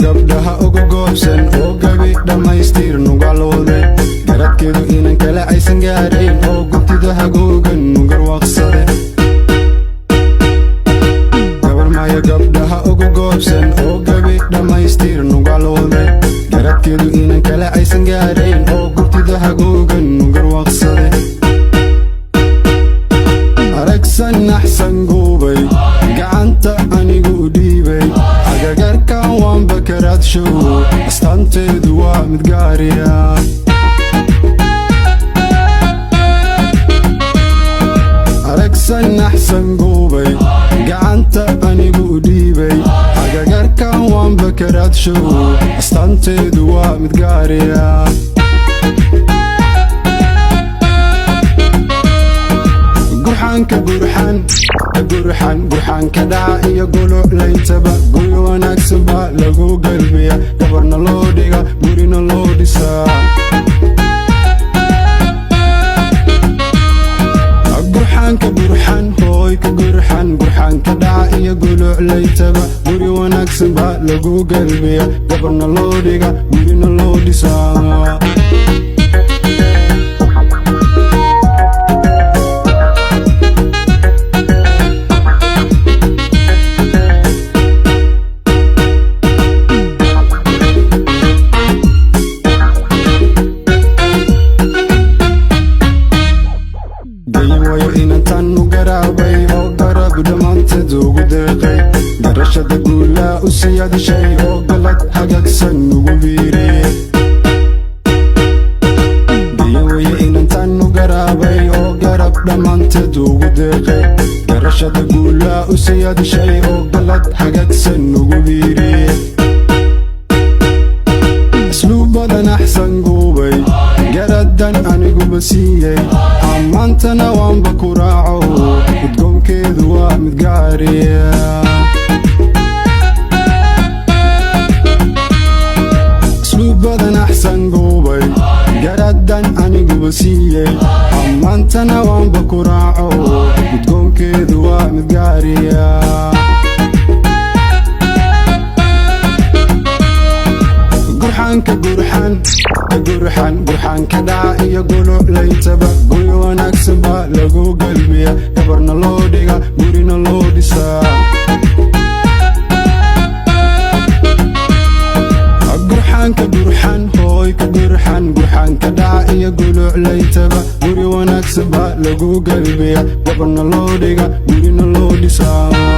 gabdhaha ugu goobsan oo gabi dhammaystir nugalooda garadkeedu inan kale aysan gaarayn oo guntida hagoogan nugarwaaqsade gabarmaya gabdhaha ugu goobsan oo gabi dhammaystir nugalooda garadkeedu inan kale aysan gaarayn oo guntida hagoogan nugarwaaqsade aragsan naxsan guubay gacanta anigu dhiibay agagarkan waan bakaraadshow astaanteedu waa mid gaariya aragsan naxsan guubay gacanta anigu dhiibay agagarkan waan bakaraadshow astaanteedu waa mid gaariya gurxan ka dhaca iyo guluclayntaba guri wanaagsan baa lagu galbiya gabarna loo dhiga gurina loo dhisaa gurxan ka dhaca iyo guluclayntaba guri wanaagsan baa lagu galbiya gabarna loo dhiga gurina loo dhisaa inantan u garaabay oo garab dhammaanteed ugu deeqay garashada guulaa u siyaadishay oo galad hagaagsan ugu biiriyey gayawaye inantan u garaabay oo garab dhammaanteed ugu deeqay garashada guulaa u siyaadishay oo galad hagaagsan ugu biiriyey asluubadan axsan guubay garadan aniguba siiyey ammaantana waanba ku raaco udgoonkeedu waa mid gaariya asluubadan axsan guubay garadan aniguba siiyey ammaantana waanba ku raaco udgoonkeedu waa mid gaariya gurxan ka dhaca iyo guluclayntaba guri wanaagsan baa lagu galbiya gabarna loo dhiga gurina loo dhisaa gurxan ka dhaca iyo guluclayntaba guri wanaagsan baa lagu galbiya gabarna loo dhiga gurina loo dhisaa